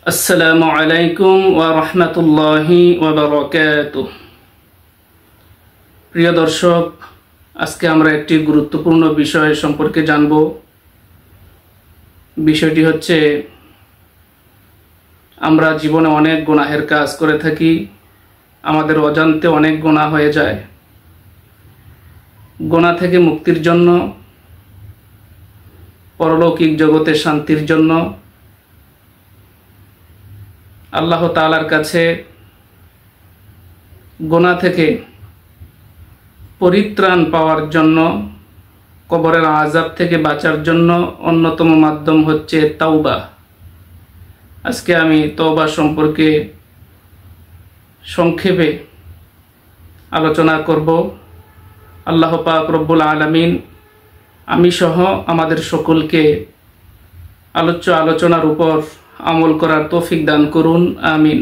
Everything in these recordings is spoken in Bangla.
আসসালামু আলাইকুম ওয়া রাহমাতুল্লাহি ওয়া বারাকাতুহু। প্রিয় দর্শক, আজকে আমরা একটি গুরুত্বপূর্ণ বিষয় সম্পর্কে জানব। বিষয়টি হচ্ছে, আমরা জীবনে অনেক গুনাহের কাজ করে থাকি, আমাদের অজান্তে অনেক গুনাহ হয়ে যায়। গুনাহ থেকে মুক্তির জন্য, পরলৌকিক জগতে শান্তির জন্য আল্লাহ তাআলার কাছে গুনাহ থেকে পরিত্রাণ পাওয়ার জন্য, কবরের আযাব থেকে বাঁচার জন্য অন্যতম মাধ্যম হচ্ছে তাওবা। আজকে আমি তওবা সম্পর্কে সংক্ষেপে আলোচনা করব। আল্লাহ পাক রব্বুল আলামিন আমি সহ আমাদের সকলকে আলোচ্য আলোচনার উপর আমল করার তৌফিক দান করুন, আমিন।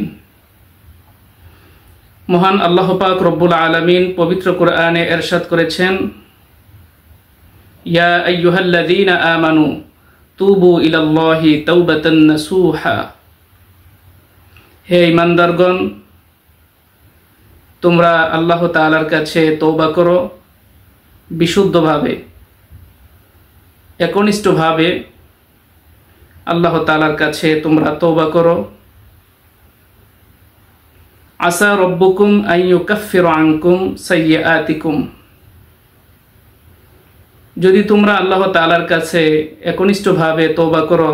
মহান আল্লাহ পাক রব্বুল আলামিন পবিত্র কোরআনে ইরশাদ করেছেন, ইয়া আইয়ুহাল্লাযীনা আমানু তুবু ইলাল্লাহি তাওবাতান নাসুহা। হে ঈমানদারগণ, তোমরা আল্লাহ তাআলার কাছে তওবা করো বিশুদ্ধভাবে, একনিষ্ঠভাবে আল্লাহ তাআলার কাছে তোমরা তওবা করো। আসা রব্বুকুম আন ইউকাফফিরা আনকুম সাইয়্যাতিকুম। যদি তোমরা আল্লাহ তাআলার কাছে একনিষ্ঠভাবে তওবা করো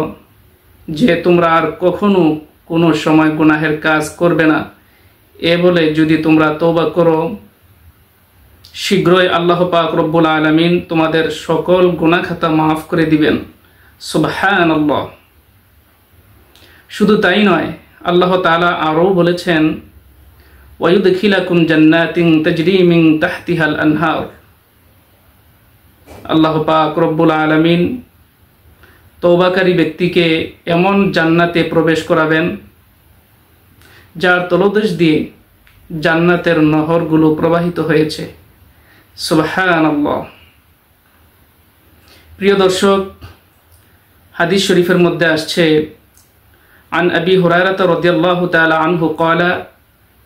যে তোমরা আর কখনো কোনো সময় গুনাহের কাজ করবে না, এ বলে যদি তোমরা তওবা করো, শীঘ্রই আল্লাহ পাক রব্বুল আলামিন তোমাদের সকল গুনাহ খাতা মাফ করে দিবেন। সুবহানাল্লাহ। শুধু তাই নয়, আল্লাহ তাআলা আরও বলেছেন, ওয়ায়ুদখিলাকুম জান্নাতিন তাজরি মিন তাহতিহাল আনহার। আল্লাহ পাক রব্বুল আলামিন তওবাকারী ব্যক্তিকে এমন জান্নাতে প্রবেশ করাবেন যার তলদেশ দিয়ে জান্নাতের নহরগুলো প্রবাহিত হয়েছে। সুবহানাল্লাহ। প্রিয় দর্শক, হাদিস শরীফের মধ্যে আসছে, عن أبي هريرة رضي الله تعالى عنه قال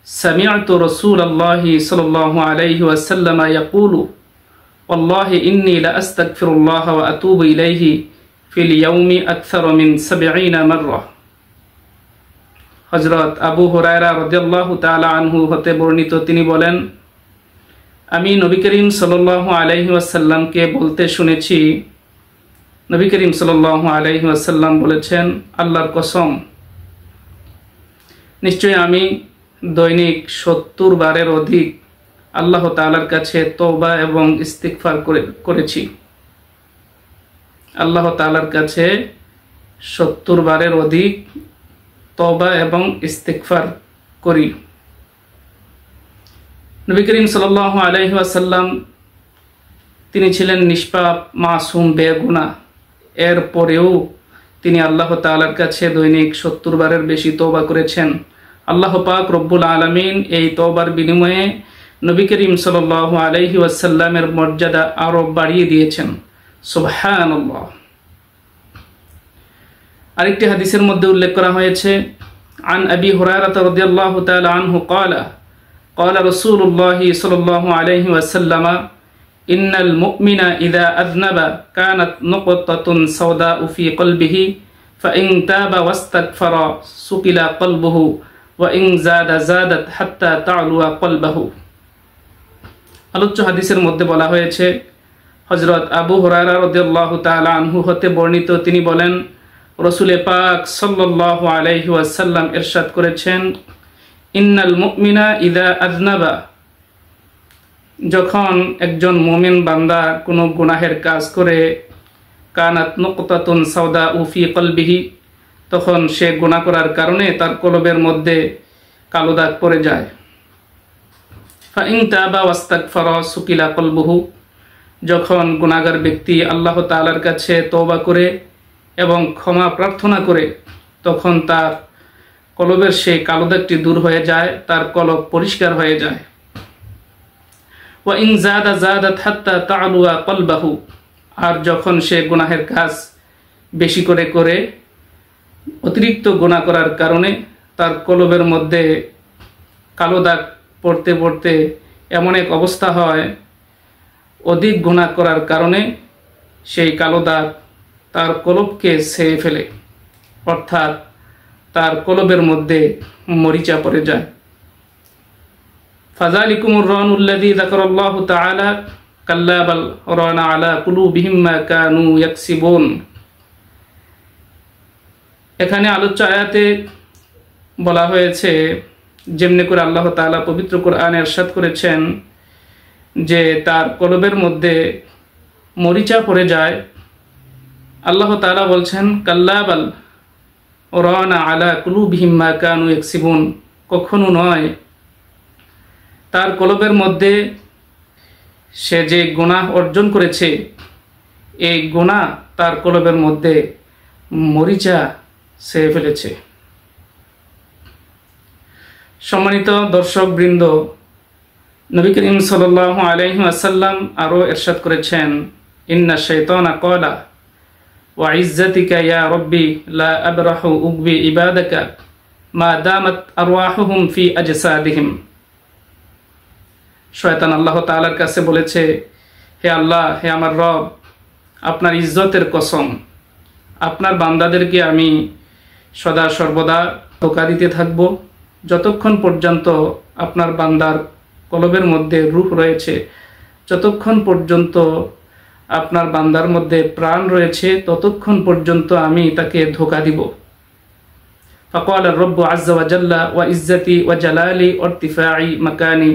سمعت رسول الله صلى الله عليه وسلم يقول والله إني لأستغفر الله وأتوب إليه في اليوم أكثر من 70 مرة। হযরত আবু হুরায়রা রাদিয়াল্লাহু তাআলা আনহু হতে বর্ণিত, তিনি বলেন, আমি নবী করিম সাল্লাল্লাহু আলাইহি ওয়াসাল্লামকে বলতে শুনেছি, নবী করিম সাল্লাল্লাহু আলাইহি ওয়াসাল্লাম বলেছেন, আল্লাহর কসম, নিশ্চয় আমি দৈনিক 70 বারের অধিক আল্লাহ তাআলার কাছে তওবা এবং ইস্তিগফার করেছি। আল্লাহ তাআলার কাছে 70 বারের অধিক তওবা এবং ইস্তিগফার করি। নবী করিম সাল্লাল্লাহু আলাইহি ওয়াসাল্লাম তিনি ছিলেন নিষ্পাপ, মাসুম, বেগুনাহ। এর পরেও তিনি আল্লাহ তাআলার কাছে দৈনিক 70 বারের বেশি তওবা করেছেন। আল্লাহ পাক রব্বুল আলামিন এই তওবার বিনিময়ে নবী করিম সাল্লাল্লাহু আলাইহি ওয়াসাল্লামের মর্যাদা আরো বাড়িয়ে দিয়েছেন। সুবহানাল্লাহ। আরেকটি হাদিসের মধ্যে উল্লেখ করা হয়েছে, আন আবি হুরায়রা রাদিয়াল্লাহু তাআলা আনহু قال قال رسول الله صلى الله عليه وسلم إن المؤمن إذا أذنب كانت نقطة سوداء في قلبه فإن تاب واستغفر سقل قلبه وإن زادت حتى تعلو قلبه। আলোচ্য হাদিসের মধ্যে বলা হয়েছে, হযরত আবু হুরায়রা রাদিয়াল্লাহু তাআলা আনহু হতে বর্ণিত, তিনি বলেন, রাসূল পাক সাল্লাল্লাহু আলাইহি ওয়াসাল্লাম ইরশাদ করেছেন, ইন্নাল মুমিনা ইযা আযনাবা, যখন একজন মুমিন বান্দা কোনো গুনাহের কাজ করে, কানাত নুকতাতুন সাওদাউ ফি কলবিহি, তখন সে গুনাহ করার কারণে তার কলবের মধ্যে কালো দাগ পড়ে যায়। ফাইন তাবা ওয়াস্তাগফারা সুকিলা কলবুহু, যখন গুনাহগার ব্যক্তি আল্লাহ তাআলার কাছে তওবা করে এবং ক্ষমা প্রার্থনা করে, তখন তার কলবের সেই কালো দাগটি দূর হয়ে যায়, তার কলব পরিষ্কার হয়ে যায়। ওয়া ইন জাদাত হাত্তা তা'লুয়া কলবাহু, আর যখন সে গুনাহের কাজ বেশি করে অতিরিক্ত গুনাহ করার কারণে তার কলবের মধ্যে কালো দাগ পড়তে পড়তে এমন এক অবস্থা হয়, অধিক গুনাহ করার কারণে সেই কালো দাগ তার কলবকে ছেয়ে ফেলে, অর্থাৎ তার কলবের মধ্যে মরিচা পড়ে যায়। ফাযালিকুমুর রানুল্লাযী যাকারাল্লাহু তাআলা কাল্লা বাল রানা আলা কুলুবিহিম মা কানু ইয়াকসিবুন। এখানে আলোচ্য আয়াতে বলা হয়েছে, যেমনি করে আল্লাহ তাআলা পবিত্র কোরআনে ইরশাদ করেছেন যে তার কলবের মধ্যে মরিচা পড়ে যায়, আল্লাহ তাআলা বলছেন কাল্লা বাল রানা আলা কুলুবিহিম মা কানু ইয়াকসিবুন, কখনো নয়, তার কলবের মধ্যে সে যে গুনাহ অর্জন করেছে এই গুনাহ তার কলবের মধ্যে মরিচা ছেয়ে ফেলেছে। সম্মানিত দর্শক বৃন্দ, নবী করিম সাল্লাল্লাহু আলাইহি ওয়াসাল্লাম আরো ইরশাদ করেছেন, ইন্না শাইতানা ক্বালা ওয়া ইজ্জাতিকা ইয়া রাব্বি লা আবরাহু উগবি ইবাদাকা মা দামাত আরওয়াহুহুম ফি আজসাদিহিম। শয়তান আল্লাহ তাআলার কাছে বলেছে, হে আল্লাহ, হে আমার রব, আপনার ইজ্জতের কসম, আপনার বান্দাদেরকে আমি সদা সর্বদা ধোঁকা দিতে থাকব যতক্ষণ পর্যন্ত আপনার বান্দার কলবের মধ্যে রূহ রয়েছে, যতক্ষণ পর্যন্ত আপনার বান্দার মধ্যে প্রাণ রয়েছে, ততক্ষণ পর্যন্ত আমি তাকে ধোঁকা দিব। ফাকালা রব্বু আযজা ওয়া জাল্লা ওয়া ইজ্জতি ওয়া জালালি ওয়া ইরতিফাই মাকানি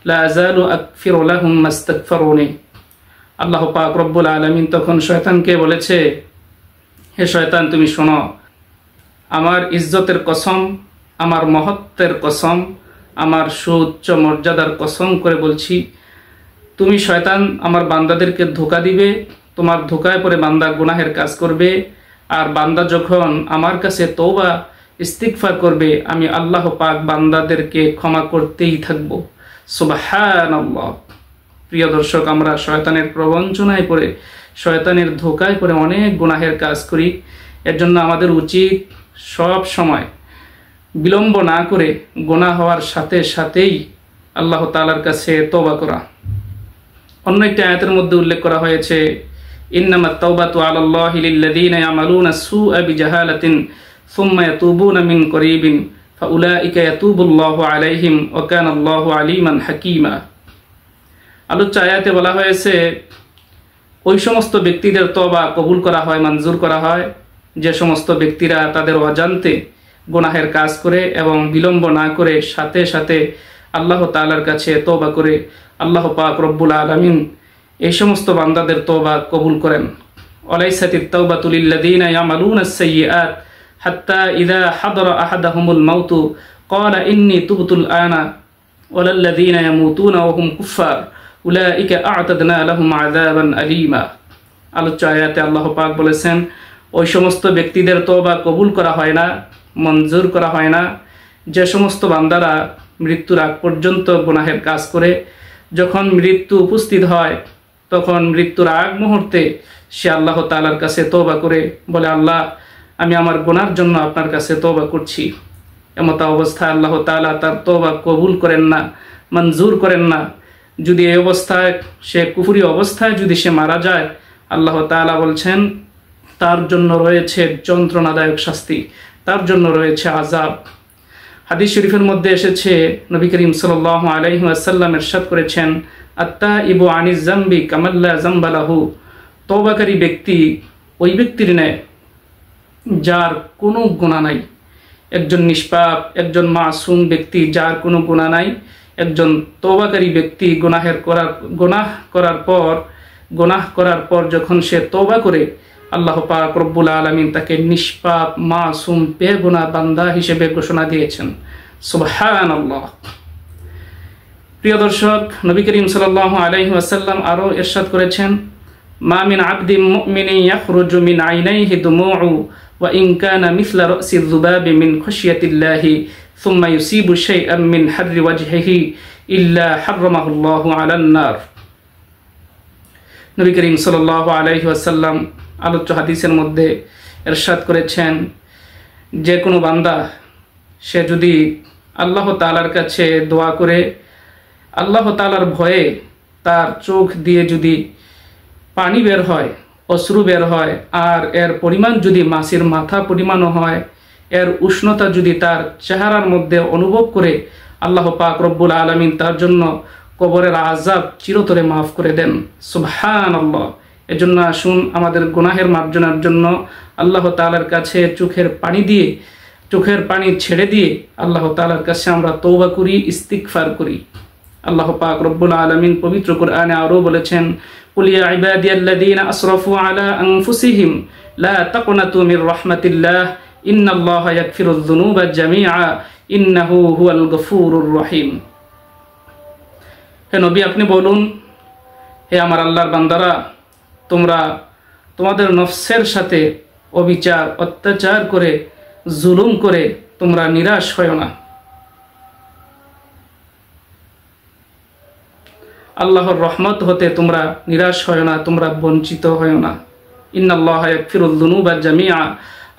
লা আযালু আকফিরু লাহুম মাস্তাগফিরুনি। আল্লাহ পাক রব্বুল আলামিন তখন শয়তানকে বলেছে, হে শয়তান, তুমি শোনো, আমার ইজ্জতের কসম, আমার মহত্বের কসম, আমার সুউচ্চ মর্যাদার কসম করে বলছি, তুমি শয়তান আমার বান্দাদেরকে ধোঁকা দিবে, তোমার ধোঁকায় পড়ে বান্দা গুনাহের কাজ করবে, আর বান্দা যখন আমার কাছে তওবা ইস্তিগফার করবে আমি আল্লাহ পাক বান্দাদেরকে ক্ষমা করতেই থাকব। সুবহানাল্লাহ। প্রিয় দর্শক, আমরা শয়তানের প্রবঞ্চনায় পড়ে, শয়তানের ধোঁকায় পড়ে অনেক গুনাহের কাজ করি। এর জন্য আমাদের উচিত সব সময় বিলম্ব না করে গুনাহ হওয়ার সাথে সাথেই আল্লাহ তাআলার কাছে তওবা করা। অন্য একটি আয়াতের মধ্যে উল্লেখ করা হয়েছে, ইন্নামাত তাওবাতু আলাল্লাহি লিল্লাযীনা ইয়ামালুনা সুআ বিজাহালাতিন সুম্মা ইয়াতুবুনা মিন করিবিন ফাউলাইকা ইয়াতুবুল্লাহু আলাইহিম ওয়া কানাল্লাহু আলিমান হাকীমা। আলোচ্য আয়াতে বলা হয়েছে, ওই সমস্ত ব্যক্তিদের তওবা কবুল করা হয়, মঞ্জুর করা হয়, যে সমস্ত ব্যক্তিরা তাদের অজান্তে গুনাহের কাজ করে এবং বিলম্ব না করে সাথে সাথে আল্লাহ তাআলার কাছে তওবা করে। আল্লাহ পাক রব্বুল আলামিন এই সমস্ত বান্দাদের তওবা কবুল করেন। ওয়ালাইসাতিত তাওবাতু লিল্লাযীনা ইয়ামালুনাস সাইয়্যাত হাত্তা ইযা হাদারা আহাদাহুমুল মাউতু ক্বালা ইন্নী তুবতুল আনা ওয়ালাল্লাযীনা ইয়ামুতুনা ওয়া হুম কুফফার উলাইকা আ'তাদনা লাহুম আযাবান আলীমা। আলোচ্য আয়াতে আল্লাহ পাক বলেছেন, ওই সমস্ত ব্যক্তিদের তওবা কবুল করা হয় না, মঞ্জুর করা হয় না, যে সমস্ত বান্দারা মৃত্যুর আগ পর্যন্ত গুনাহের কাজ করে, যখন মৃত্যু উপস্থিত হয় তখন মৃত্যুর আগ মুহূর্তে সে আল্লাহ তাআলার কাছে তওবা করে বলে, আল্লাহ, আমি আমার গুনার জন্য আপনার কাছে তওবা করছি। এমত অবস্থায় আল্লাহ তাআলা তার তওবা কবুল করেন না, মঞ্জুর করেন না। যদি এই অবস্থায় সে কুফরি অবস্থায় যদি সে মারা যায়, আল্লাহ তাআলা বলছেন তার জন্য রয়েছে যন্ত্রণাদায়ক শাস্তি, তার জন্য রয়েছে আযাব। হাদিস শরীফের মধ্যে এসেছে, নবী করিম সাল্লাল্লাহু আলাইহি ওয়াসাল্লাম ইরশাদ করেছেন, আত্তাইবু আনিজ যামবি কামাল্লা যামবা লাহু। তওবাকারী ব্যক্তি ওই ব্যক্তির ন্যায় যার কোনো গুনাহ নাই। একজন নিষ্পাপ, একজন মাসুম ব্যক্তি যার কোনো গুনাহ নাই, একজন তওবাকারী ব্যক্তি গুনাহ করার পর যখন সে তওবা করে, আল্লাহ পাক রব্বুল আলামিন তাকে নিষ্পাপ, মাসুম, বেগুনাহ বান্দা হিসেবে ঘোষণা দিয়েছেন। সুবহানাল্লাহ। প্রিয় দর্শক, নবী করিম সাল্লাল্লাহু আলাইহি ওয়াসাল্লাম আরো ইরশাদ করেছেন, মা মিন আবদিন মুমিনিন ইয়াখরুজু মিন আইনাইহি দুমুউ ওয়া ইন কানা মিসলা রাসি যুবাবি মিন খাশিয়াতিল্লাহি সুম্মা ইউসিবু শাইআন মিন হাররি ওয়াজহিহি ইল্লা হারামাহুল্লাহু আলান নার। নবী করিম সাল্লাল্লাহু আলাইহি ওয়াসাল্লাম আলোচ্য হাদিসের মধ্যে ইরশাদ করেছেন যে কোনো বান্দা সে যদি আল্লাহ তাআলার কাছে দোয়া করে, আল্লাহ তাআলার ভয়ে তার চোখ দিয়ে যদি পানি বের হয়, অশ্রু বের হয়, আর এর পরিমাণ যদি মাছের মাথা পরিমাণও হয়, এর উষ্ণতা যদি তার চেহারার মধ্যে অনুভব করে, আল্লাহ পাক রব্বুল আলামিন তার জন্য কবরের আযাব চিরতরে মাফ করে দেন। সুবহানাল্লাহ। এজন্য আসুন আমাদের গুনাহের মার্জনার জন্য আল্লাহ তাআলার কাছে চোখের পানি ছেড়ে দিয়ে আল্লাহ তাআলার কাছে আমরা তওবা করি, ইস্তিগফার করি। আল্লাহ পাক রব্বুল আলামিন পবিত্র কোরআনে আরো বলেছেন, কুল ইয়া ইবাদিয়াল্লাযীনা আসরাফু আলা আনফুসিহিম লা তাকনাতু মির রাহমাতিল্লাহ ইন্নাল্লাহা ইয়াগফিরুয যুনুবা জামিআ ইন্নাহু হুয়াল গফুরুর রহিম। হে নবী, আপনি বলুন, হে আমার আল্লাহর বান্দারা, তোমরা তোমাদের নফসের সাথে অবিচার, অত্যাচার করে, জুলুম করে তোমরা নিরাশ হয় না। আল্লাহর রহমত হতে তোমরা নিরাশ হয় না, তোমরা বঞ্চিত হয় না। ইন্নাল্লাহা ইয়াগফিরুয যুনুবা জামিআ।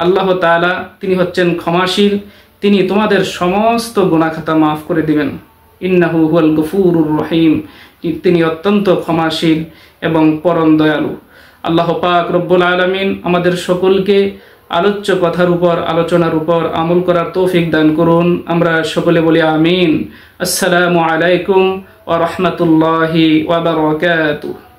আল্লাহ তাআলা তিনি হচ্ছেন ক্ষমাশীল, তিনি তোমাদের সমস্ত গুনাহ খাতা মাফ করে দিবেন। ইন্নাহু হুয়াল গফুরুর রহিম। তিনি অত্যন্ত ক্ষমাশীল এবং পরম দয়ালু। আল্লাহ পাক রব্বুল আলামিন আমাদের সকলকে আলোচ্য কথার উপর, আলোচনার উপর আমল করার তৌফিক দান করুন। আমরা সকলে বলি আমিন। আসসালামু আলাইকুম ওয়া রাহমাতুল্লাহি ওয়া বারাকাতুহু।